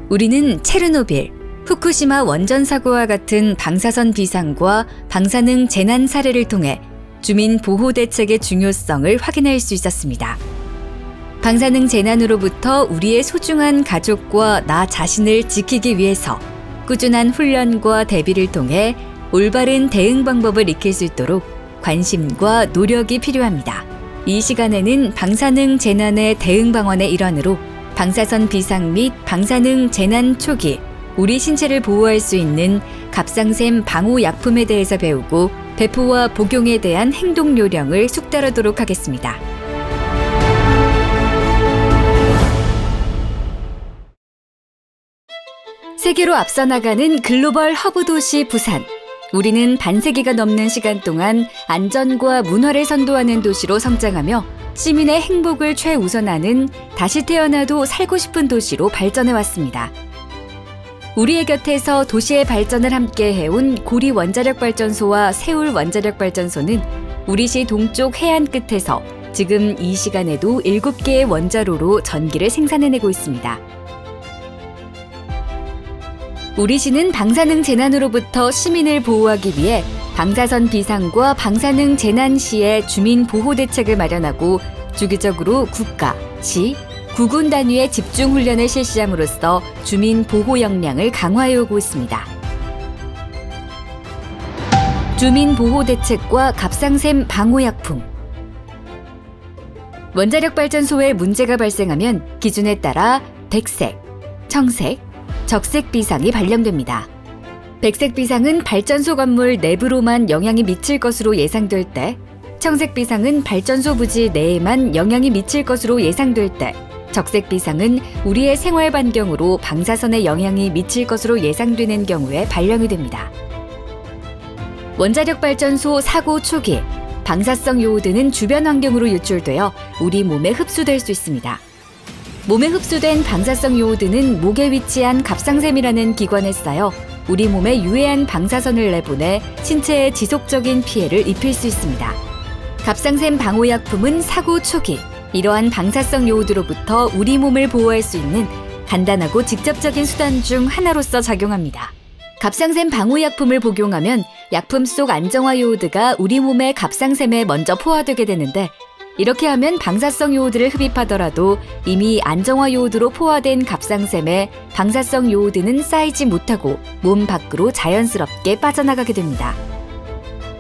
우리는 체르노빌, 후쿠시마 원전 사고와 같은 방사선 비상과 방사능 재난 사례를 통해 주민 보호 대책의 중요성을 확인할 수 있었습니다. 방사능 재난으로부터 우리의 소중한 가족과 나 자신을 지키기 위해서 꾸준한 훈련과 대비를 통해 올바른 대응 방법을 익힐 수 있도록 관심과 노력이 필요합니다. 이 시간에는 방사능 재난의 대응 방안의 일환으로 방사선 비상 및 방사능 재난 초기 우리 신체를 보호할 수 있는 갑상샘 방호 약품에 대해서 배우고 배포와 복용에 대한 행동 요령을 숙달하도록 하겠습니다. 세계로 앞서 나가는 글로벌 허브 도시 부산. 우리는 반세기가 넘는 시간 동안 안전과 문화를 선도하는 도시로 성장하며 시민의 행복을 최우선하는 다시 태어나도 살고 싶은 도시로 발전해왔습니다. 우리의 곁에서 도시의 발전을 함께 해온 고리 원자력발전소와 세울 원자력발전소는 우리시 동쪽 해안 끝에서 지금 이 시간에도 7개의 원자로로 전기를 생산해내고 있습니다. 우리시는 방사능 재난으로부터 시민을 보호하기 위해 방사선 비상과 방사능 재난 시에 주민 보호 대책을 마련하고 주기적으로 국가, 시, 구군 단위의 집중 훈련을 실시함으로써 주민 보호 역량을 강화해오고 있습니다. 주민 보호 대책과 갑상샘 방호약품. 원자력 발전소에 문제가 발생하면 기준에 따라 백색, 청색, 적색 비상이 발령됩니다. 백색 비상은 발전소 건물 내부로만 영향이 미칠 것으로 예상될 때, 청색 비상은 발전소 부지 내에만 영향이 미칠 것으로 예상될 때, 적색 비상은 우리의 생활 반경으로 방사선의 영향이 미칠 것으로 예상되는 경우에 발령이 됩니다. 원자력 발전소 사고 초기, 방사성 요오드는 주변 환경으로 유출되어 우리 몸에 흡수될 수 있습니다. 몸에 흡수된 방사성 요오드는 목에 위치한 갑상샘이라는 기관에 쌓여 우리 몸에 유해한 방사선을 내보내 신체에 지속적인 피해를 입힐 수 있습니다. 갑상샘 방호약품은 사고 초기, 이러한 방사성 요오드로부터 우리 몸을 보호할 수 있는 간단하고 직접적인 수단 중 하나로서 작용합니다. 갑상샘 방호약품을 복용하면 약품 속 안정화 요오드가 우리 몸의 갑상샘에 먼저 포화되게 되는데, 이렇게 하면 방사성 요오드를 흡입하더라도 이미 안정화 요오드로 포화된 갑상샘에 방사성 요오드는 쌓이지 못하고 몸 밖으로 자연스럽게 빠져나가게 됩니다.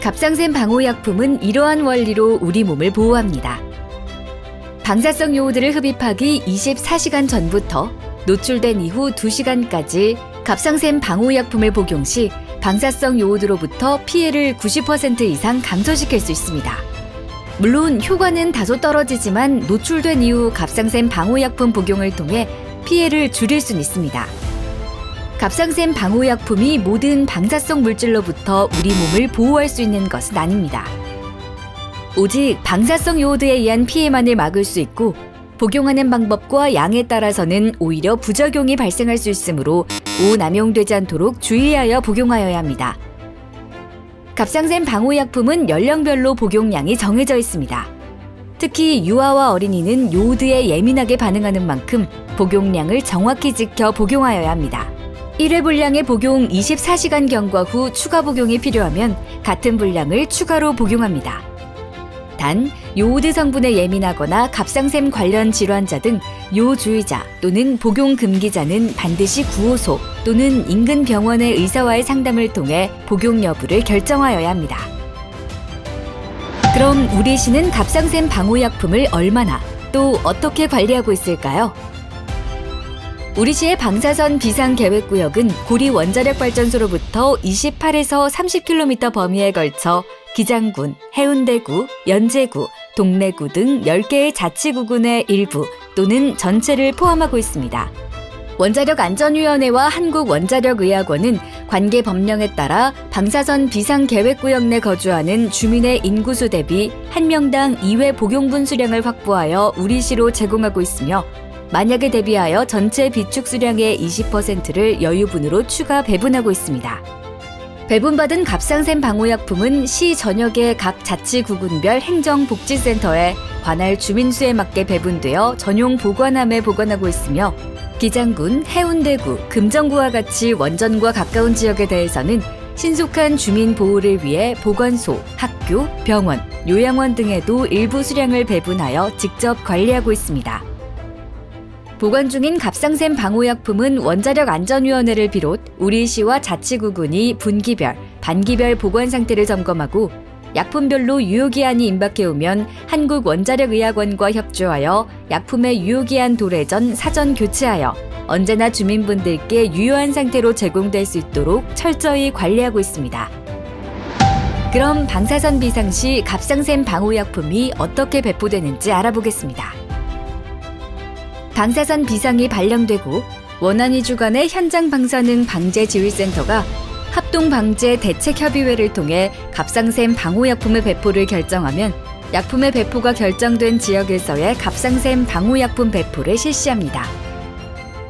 갑상샘 방호약품은 이러한 원리로 우리 몸을 보호합니다. 방사성 요오드를 흡입하기 24시간 전부터 노출된 이후 2시간까지 갑상샘 방호약품을 복용 시 방사성 요오드로부터 피해를 90% 이상 감소시킬 수 있습니다. 물론 효과는 다소 떨어지지만 노출된 이후 갑상샘 방호약품 복용을 통해 피해를 줄일 수는 있습니다. 갑상샘 방호약품이 모든 방사성 물질로부터 우리 몸을 보호할 수 있는 것은 아닙니다. 오직 방사성 요오드에 의한 피해만을 막을 수 있고, 복용하는 방법과 양에 따라서는 오히려 부작용이 발생할 수 있으므로 오남용되지 않도록 주의하여 복용하여야 합니다. 갑상샘 방호약품은 연령별로 복용량이 정해져 있습니다. 특히 유아와 어린이는 요오드에 예민하게 반응하는 만큼 복용량을 정확히 지켜 복용하여야 합니다. 1회 분량의 복용 24시간 경과 후 추가 복용이 필요하면 같은 분량을 추가로 복용합니다. 단, 요오드 성분에 예민하거나 갑상샘 관련 질환자 등 요주의자 또는 복용 금기자는 반드시 구호소 또는 인근 병원의 의사와의 상담을 통해 복용 여부를 결정하여야 합니다. 그럼 우리 시는 갑상샘 방호약품을 얼마나 또 어떻게 관리하고 있을까요? 우리 시의 방사선 비상계획구역은 고리 원자력발전소로부터 28에서 30km 범위에 걸쳐 기장군, 해운대구, 연제구, 동래구 등 10개의 자치구군의 일부 또는 전체를 포함하고 있습니다. 원자력안전위원회와 한국원자력의학원은 관계 법령에 따라 방사선 비상계획구역 내 거주하는 주민의 인구수 대비 1명당 2회 복용분 수량을 확보하여 우리시로 제공하고 있으며, 만약에 대비하여 전체 비축 수량의 20%를 여유분으로 추가 배분하고 있습니다. 배분받은 갑상샘 방호약품은 시 전역의 각 자치구군별 행정복지센터에 관할 주민수에 맞게 배분되어 전용 보관함에 보관하고 있으며 기장군, 해운대구, 금정구와 같이 원전과 가까운 지역에 대해서는 신속한 주민 보호를 위해 보건소, 학교, 병원, 요양원 등에도 일부 수량을 배분하여 직접 관리하고 있습니다. 보관 중인 갑상샘 방호약품은 원자력안전위원회를 비롯 우리 시와 자치구군이 분기별, 반기별 보관 상태를 점검하고 약품별로 유효기한이 임박해오면 한국원자력의학원과 협조하여 약품의 유효기한 도래 전 사전 교체하여 언제나 주민분들께 유효한 상태로 제공될 수 있도록 철저히 관리하고 있습니다. 그럼 방사선 비상 시 갑상샘 방호약품이 어떻게 배포되는지 알아보겠습니다. 방사선 비상이 발령되고 원안위 주관의 현장 방사능 방제 지휘센터가 합동방제 대책협의회를 통해 갑상샘 방호약품의 배포를 결정하면 약품의 배포가 결정된 지역에서의 갑상샘 방호약품 배포를 실시합니다.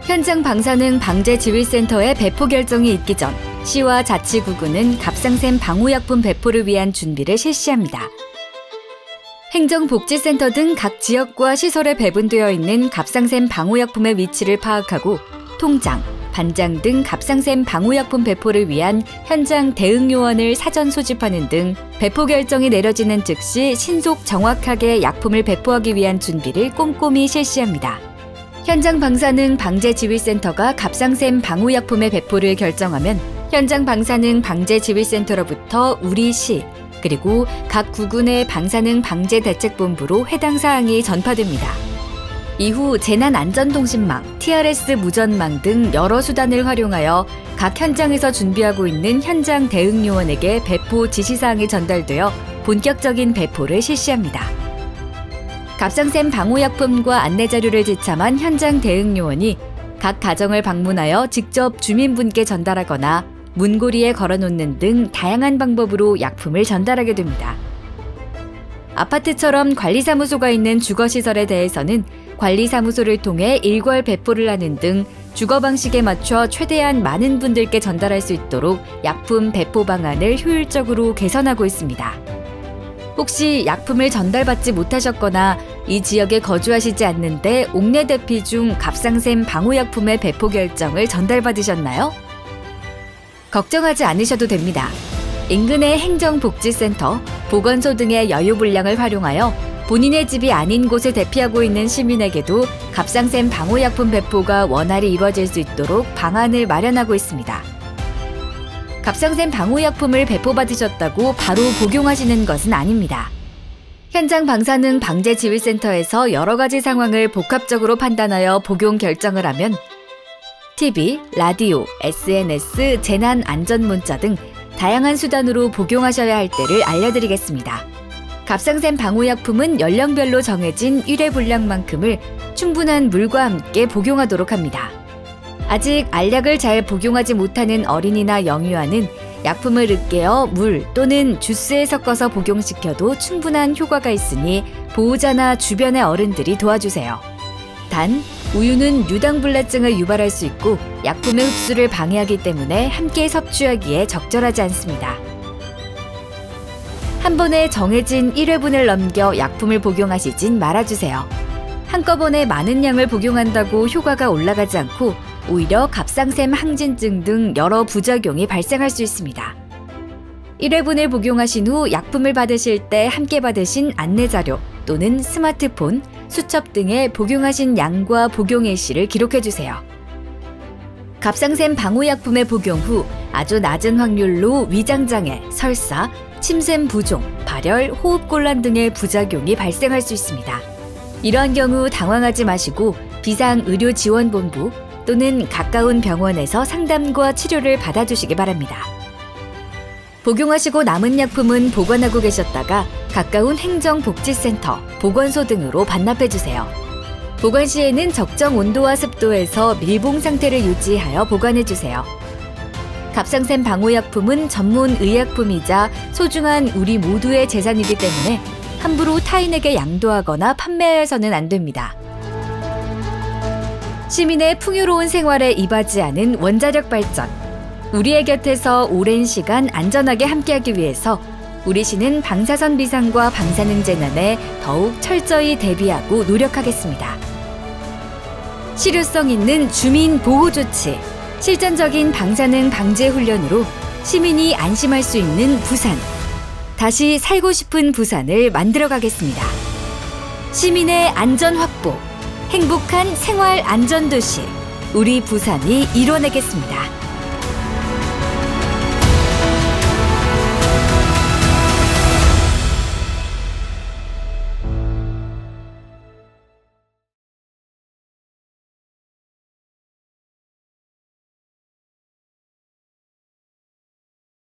현장 방사능 방제 지휘센터의 배포 결정이 있기 전 시와 자치구군은 갑상샘 방호약품 배포를 위한 준비를 실시합니다. 행정복지센터 등 각 지역과 시설에 배분되어 있는 갑상샘 방호약품의 위치를 파악하고 통장, 반장 등 갑상샘 방호약품 배포를 위한 현장 대응 요원을 사전 소집하는 등 배포 결정이 내려지는 즉시 신속 정확하게 약품을 배포하기 위한 준비를 꼼꼼히 실시합니다. 현장 방사능 방제 지휘센터가 갑상샘 방호약품의 배포를 결정하면 현장 방사능 방제 지휘센터로부터 우리 시 그리고 각 구군의 방사능 방제 대책본부로 해당 사항이 전파됩니다. 이후 재난안전통신망, TRS 무전망 등 여러 수단을 활용하여 각 현장에서 준비하고 있는 현장 대응 요원에게 배포 지시사항이 전달되어 본격적인 배포를 실시합니다. 갑상샘 방호약품과 안내자료를 지참한 현장 대응 요원이 각 가정을 방문하여 직접 주민분께 전달하거나 문고리에 걸어놓는 등 다양한 방법으로 약품을 전달하게 됩니다. 아파트처럼 관리사무소가 있는 주거시설에 대해서는 관리사무소를 통해 일괄 배포를 하는 등 주거 방식에 맞춰 최대한 많은 분들께 전달할 수 있도록 약품 배포 방안을 효율적으로 개선하고 있습니다. 혹시 약품을 전달받지 못하셨거나 이 지역에 거주하시지 않는데 옥내 대피 중 갑상샘 방호약품의 배포 결정을 전달받으셨나요? 걱정하지 않으셔도 됩니다. 인근의 행정복지센터, 보건소 등의 여유 분량을 활용하여 본인의 집이 아닌 곳에 대피하고 있는 시민에게도 갑상샘 방호약품 배포가 원활히 이루어질 수 있도록 방안을 마련하고 있습니다. 갑상샘 방호약품을 배포받으셨다고 바로 복용하시는 것은 아닙니다. 현장 방사능 방제 지휘센터에서 여러 가지 상황을 복합적으로 판단하여 복용 결정을 하면 TV, 라디오, SNS, 재난안전문자 등 다양한 수단으로 복용하셔야 할 때를 알려드리겠습니다. 갑상샘 방호약품은 연령별로 정해진 일회 분량만큼을 충분한 물과 함께 복용하도록 합니다. 아직 알약을 잘 복용하지 못하는 어린이나 영유아는 약품을 으깨어 물 또는 주스에 섞어서 복용시켜도 충분한 효과가 있으니 보호자나 주변의 어른들이 도와주세요. 단, 우유는 유당불내증을 유발할 수 있고 약품의 흡수를 방해하기 때문에 함께 섭취하기에 적절하지 않습니다. 한 번에 정해진 1회분을 넘겨 약품을 복용하시진 말아주세요. 한꺼번에 많은 양을 복용한다고 효과가 올라가지 않고 오히려 갑상샘 항진증 등 여러 부작용이 발생할 수 있습니다. 1회분을 복용하신 후 약품을 받으실 때 함께 받으신 안내자료 또는 스마트폰, 수첩 등에 복용하신 양과 복용 일시를 기록해주세요. 갑상샘 방호약품의 복용 후 아주 낮은 확률로 위장장애, 설사, 침샘 부종, 발열, 호흡곤란 등의 부작용이 발생할 수 있습니다. 이러한 경우 당황하지 마시고 비상의료지원본부 또는 가까운 병원에서 상담과 치료를 받아주시기 바랍니다. 복용하시고 남은 약품은 보관하고 계셨다가 가까운 행정복지센터, 보건소 등으로 반납해주세요. 보관 시에는 적정 온도와 습도에서 밀봉 상태를 유지하여 보관해주세요. 갑상샘 방호약품은 전문 의약품이자 소중한 우리 모두의 재산이기 때문에 함부로 타인에게 양도하거나 판매해서는 안 됩니다. 시민의 풍요로운 생활에 이바지하는 원자력 발전. 우리의 곁에서 오랜 시간 안전하게 함께하기 위해서 우리 시는 방사선 비상과 방사능 재난에 더욱 철저히 대비하고 노력하겠습니다. 실효성 있는 주민 보호 조치, 실전적인 방사능 방제 훈련으로 시민이 안심할 수 있는 부산. 다시 살고 싶은 부산을 만들어 가겠습니다. 시민의 안전 확보, 행복한 생활 안전 도시, 우리 부산이 이뤄내겠습니다.